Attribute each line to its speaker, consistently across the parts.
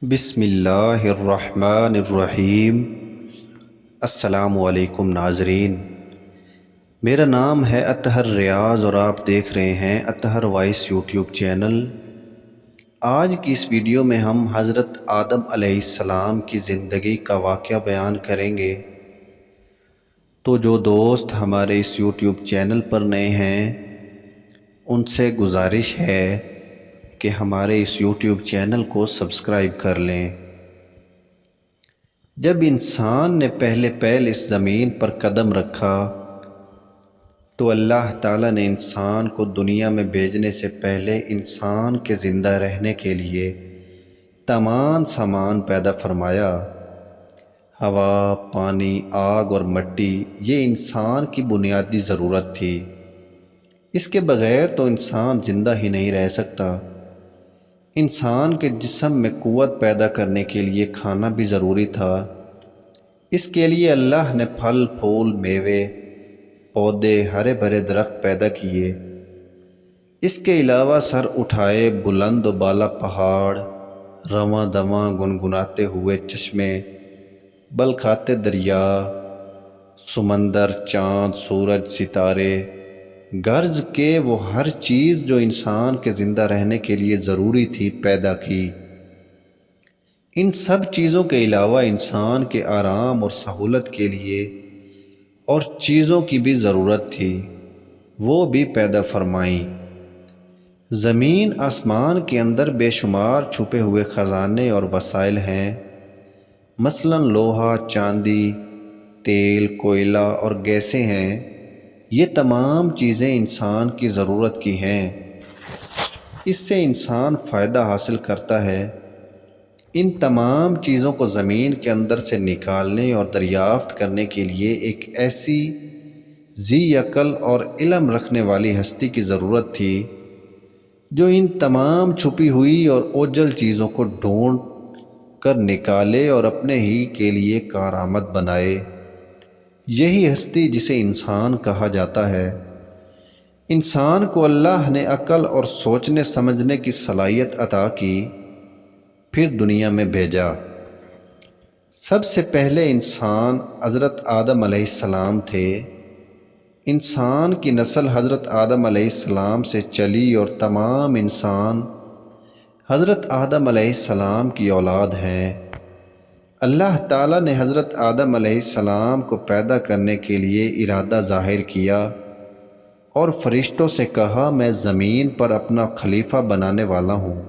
Speaker 1: بسم اللہ الرحمن الرحیم۔ السلام علیکم ناظرین، میرا نام ہے اطہر ریاض اور آپ دیکھ رہے ہیں اطہر وائس یوٹیوب چینل۔ آج کی اس ویڈیو میں ہم حضرت آدم علیہ السلام کی زندگی کا واقعہ بیان کریں گے۔ تو جو دوست ہمارے اس یوٹیوب چینل پر نئے ہیں ان سے گزارش ہے کہ ہمارے اس یوٹیوب چینل کو سبسکرائب کر لیں۔ جب انسان نے پہلے اس زمین پر قدم رکھا تو اللہ تعالیٰ نے انسان کو دنیا میں بھیجنے سے پہلے انسان کے زندہ رہنے کے لیے تمام سامان پیدا فرمایا۔ ہوا، پانی، آگ اور مٹی یہ انسان کی بنیادی ضرورت تھی۔ اس کے بغیر تو انسان زندہ ہی نہیں رہ سکتا۔ انسان کے جسم میں قوت پیدا کرنے کے لیے کھانا بھی ضروری تھا۔ اس کے لیے اللہ نے پھل، پھول، میوے، پودے، ہرے بھرے درخت پیدا کیے۔ اس کے علاوہ سر اٹھائے بلند و بالا پہاڑ، رواں دواں گنگناتے ہوئے چشمے، بل کھاتے دریا، سمندر، چاند، سورج، ستارے، غرض کہ وہ ہر چیز جو انسان کے زندہ رہنے کے لیے ضروری تھی پیدا کی۔ ان سب چیزوں کے علاوہ انسان کے آرام اور سہولت کے لیے اور چیزوں کی بھی ضرورت تھی، وہ بھی پیدا فرمائیں۔ زمین آسمان کے اندر بے شمار چھپے ہوئے خزانے اور وسائل ہیں، مثلاً لوہا، چاندی، تیل، کوئلہ اور گیسیں ہیں۔ یہ تمام چیزیں انسان کی ضرورت کی ہیں۔ اس سے انسان فائدہ حاصل کرتا ہے۔ ان تمام چیزوں کو زمین کے اندر سے نکالنے اور دریافت کرنے کے لیے ایک ایسی ذی عقل اور علم رکھنے والی ہستی کی ضرورت تھی جو ان تمام چھپی ہوئی اور اوجھل چیزوں کو ڈھونڈ کر نکالے اور اپنے ہی کے لیے کارآمد بنائے۔ یہی ہستی جسے انسان کہا جاتا ہے۔ انسان کو اللہ نے عقل اور سوچنے سمجھنے کی صلاحیت عطا کی، پھر دنیا میں بھیجا۔ سب سے پہلے انسان حضرت آدم علیہ السلام تھے۔ انسان کی نسل حضرت آدم علیہ السلام سے چلی اور تمام انسان حضرت آدم علیہ السلام کی اولاد ہیں۔ اللہ تعالیٰ نے حضرت آدم علیہ السلام کو پیدا کرنے کے لیے ارادہ ظاہر کیا اور فرشتوں سے کہا، میں زمین پر اپنا خلیفہ بنانے والا ہوں۔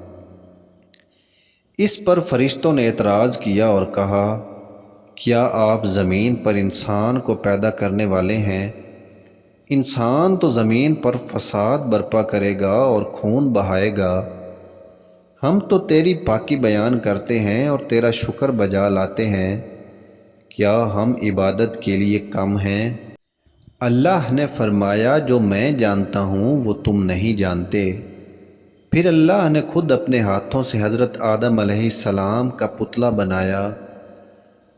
Speaker 1: اس پر فرشتوں نے اعتراض کیا اور کہا، کیا آپ زمین پر انسان کو پیدا کرنے والے ہیں؟ انسان تو زمین پر فساد برپا کرے گا اور خون بہائے گا۔ ہم تو تیری پاکی بیان کرتے ہیں اور تیرا شکر بجا لاتے ہیں، کیا ہم عبادت کے لیے کم ہیں؟ اللہ نے فرمایا، جو میں جانتا ہوں وہ تم نہیں جانتے۔ پھر اللہ نے خود اپنے ہاتھوں سے حضرت آدم علیہ السلام کا پتلا بنایا،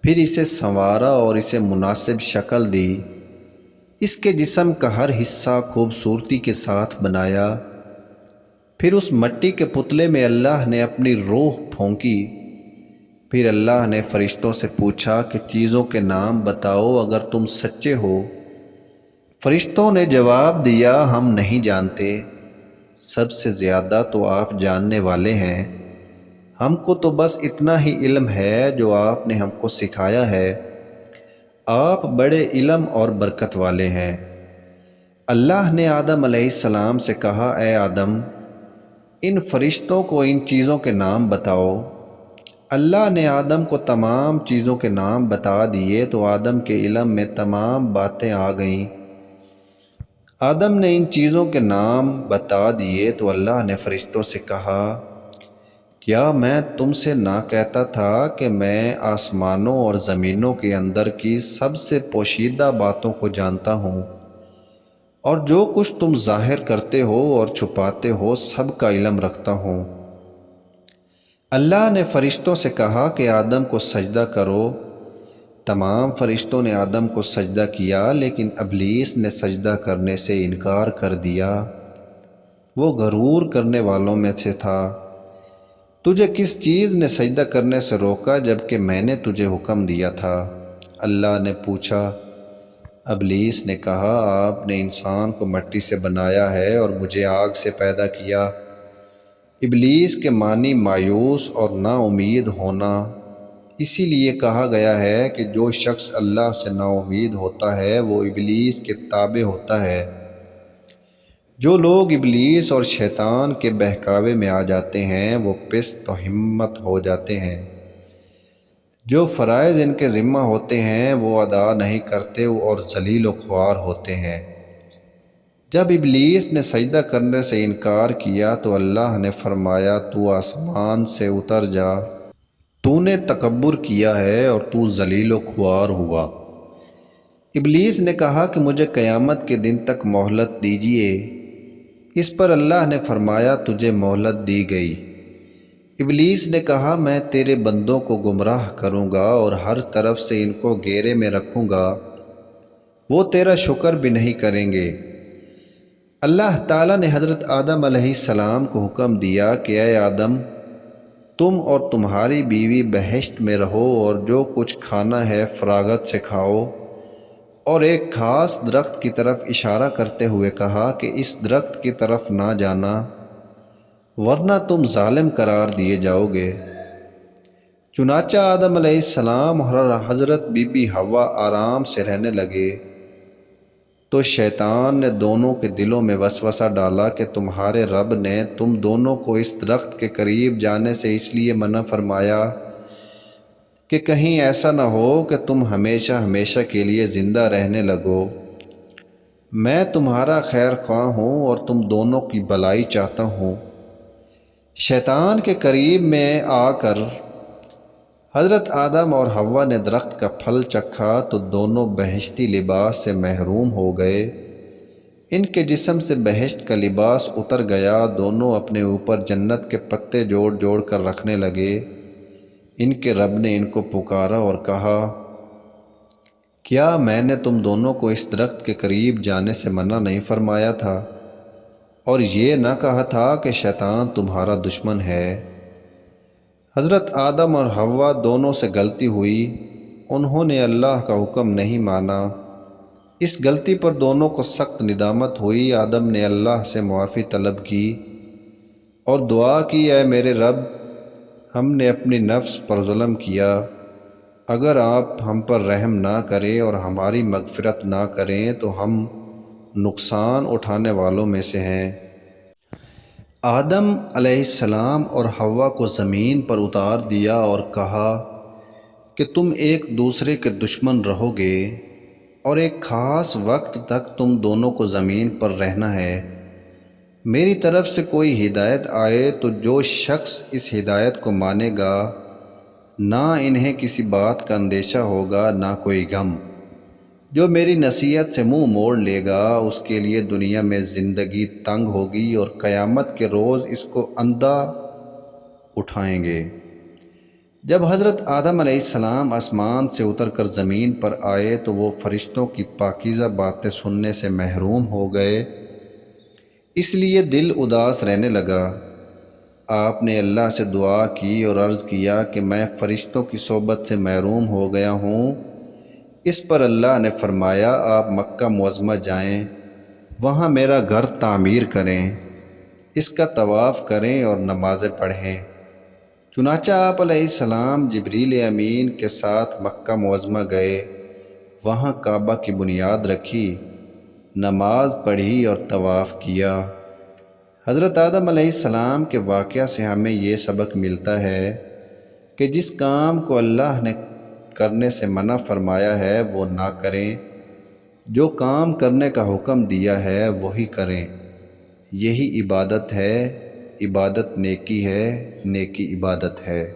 Speaker 1: پھر اسے سنوارا اور اسے مناسب شکل دی۔ اس کے جسم کا ہر حصہ خوبصورتی کے ساتھ بنایا۔ پھر اس مٹی کے پتلے میں اللہ نے اپنی روح پھونکی۔ پھر اللہ نے فرشتوں سے پوچھا کہ چیزوں کے نام بتاؤ اگر تم سچے ہو۔ فرشتوں نے جواب دیا، ہم نہیں جانتے، سب سے زیادہ تو آپ جاننے والے ہیں۔ ہم کو تو بس اتنا ہی علم ہے جو آپ نے ہم کو سکھایا ہے۔ آپ بڑے علم اور برکت والے ہیں۔ اللہ نے آدم علیہ السلام سے کہا، اے آدم، ان فرشتوں کو ان چیزوں کے نام بتاؤ۔ اللہ نے آدم کو تمام چیزوں کے نام بتا دیے تو آدم کے علم میں تمام باتیں آ گئیں۔ آدم نے ان چیزوں کے نام بتا دیے تو اللہ نے فرشتوں سے کہا، کیا میں تم سے نہ کہتا تھا کہ میں آسمانوں اور زمینوں کے اندر کی سب سے پوشیدہ باتوں کو جانتا ہوں، اور جو کچھ تم ظاہر کرتے ہو اور چھپاتے ہو سب کا علم رکھتا ہوں۔ اللہ نے فرشتوں سے کہا کہ آدم کو سجدہ کرو۔ تمام فرشتوں نے آدم کو سجدہ کیا، لیکن ابلیس نے سجدہ کرنے سے انکار کر دیا۔ وہ غرور کرنے والوں میں سے تھا۔ تجھے کس چیز نے سجدہ کرنے سے روکا جبکہ میں نے تجھے حکم دیا تھا؟ اللہ نے پوچھا۔ ابلیس نے کہا، آپ نے انسان کو مٹی سے بنایا ہے اور مجھے آگ سے پیدا کیا۔ ابلیس کے معنی مایوس اور نا امید ہونا۔ اسی لیے کہا گیا ہے کہ جو شخص اللہ سے نا امید ہوتا ہے وہ ابلیس کے تابع ہوتا ہے۔ جو لوگ ابلیس اور شیطان کے بہکاوے میں آ جاتے ہیں وہ پست و ہمت ہو جاتے ہیں۔ جو فرائض ان کے ذمہ ہوتے ہیں وہ ادا نہیں کرتے اور ذلیل و خوار ہوتے ہیں۔ جب ابلیس نے سجدہ کرنے سے انکار کیا تو اللہ نے فرمایا، تو آسمان سے اتر جا، تو نے تکبر کیا ہے اور تو ذلیل و خوار ہوا۔ ابلیس نے کہا کہ مجھے قیامت کے دن تک مہلت دیجیے۔ اس پر اللہ نے فرمایا، تجھے مہلت دی گئی۔ ابلیس نے کہا، میں تیرے بندوں کو گمراہ کروں گا اور ہر طرف سے ان کو گھیرے میں رکھوں گا، وہ تیرا شکر بھی نہیں کریں گے۔ اللہ تعالیٰ نے حضرت آدم علیہ السلام کو حکم دیا کہ اے آدم، تم اور تمہاری بیوی بہشت میں رہو اور جو کچھ کھانا ہے فراغت سے کھاؤ، اور ایک خاص درخت کی طرف اشارہ کرتے ہوئے کہا کہ اس درخت کی طرف نہ جانا ورنہ تم ظالم قرار دیے جاؤ گے۔ چنانچہ آدم علیہ السلام اور حضرت بی بی حوا آرام سے رہنے لگے تو شیطان نے دونوں کے دلوں میں وسوسہ ڈالا کہ تمہارے رب نے تم دونوں کو اس درخت کے قریب جانے سے اس لیے منع فرمایا کہ کہیں ایسا نہ ہو کہ تم ہمیشہ ہمیشہ کے لیے زندہ رہنے لگو۔ میں تمہارا خیر خواہ ہوں اور تم دونوں کی بھلائی چاہتا ہوں۔ شیطان کے قریب میں آ کر حضرت آدم اور حوا نے درخت کا پھل چکھا تو دونوں بہشتی لباس سے محروم ہو گئے۔ ان کے جسم سے بہشت کا لباس اتر گیا۔ دونوں اپنے اوپر جنت کے پتے جوڑ جوڑ کر رکھنے لگے۔ ان کے رب نے ان کو پکارا اور کہا، کیا میں نے تم دونوں کو اس درخت کے قریب جانے سے منع نہیں فرمایا تھا اور یہ نہ کہا تھا کہ شیطان تمہارا دشمن ہے؟ حضرت آدم اور حوا دونوں سے غلطی ہوئی، انہوں نے اللہ کا حکم نہیں مانا۔ اس غلطی پر دونوں کو سخت ندامت ہوئی۔ آدم نے اللہ سے معافی طلب کی اور دعا کی، اے میرے رب، ہم نے اپنی نفس پر ظلم کیا، اگر آپ ہم پر رحم نہ کریں اور ہماری مغفرت نہ کریں تو ہم نقصان اٹھانے والوں میں سے ہیں۔ آدم علیہ السلام اور حوا کو زمین پر اتار دیا اور کہا کہ تم ایک دوسرے کے دشمن رہو گے اور ایک خاص وقت تک تم دونوں کو زمین پر رہنا ہے۔ میری طرف سے کوئی ہدایت آئے تو جو شخص اس ہدایت کو مانے گا نہ انہیں کسی بات کا اندیشہ ہوگا نہ کوئی غم۔ جو میری نصیحت سے منہ موڑ لے گا اس کے لیے دنیا میں زندگی تنگ ہوگی اور قیامت کے روز اس کو اندھا اٹھائیں گے۔ جب حضرت آدم علیہ السلام آسمان سے اتر کر زمین پر آئے تو وہ فرشتوں کی پاکیزہ باتیں سننے سے محروم ہو گئے، اس لیے دل اداس رہنے لگا۔ آپ نے اللہ سے دعا کی اور عرض کیا کہ میں فرشتوں کی صحبت سے محروم ہو گیا ہوں۔ اس پر اللہ نے فرمایا، آپ مکہ معظمہ جائیں، وہاں میرا گھر تعمیر کریں، اس کا طواف کریں اور نمازیں پڑھیں۔ چنانچہ آپ علیہ السلام جبریل امین کے ساتھ مکہ معظمہ گئے، وہاں کعبہ کی بنیاد رکھی، نماز پڑھی اور طواف کیا۔ حضرت آدم علیہ السلام کے واقعہ سے ہمیں یہ سبق ملتا ہے کہ جس کام کو اللہ نے کرنے سے منع فرمایا ہے وہ نہ کریں، جو کام کرنے کا حکم دیا ہے وہی کریں۔ یہی عبادت ہے، عبادت نیکی ہے، نیکی عبادت ہے۔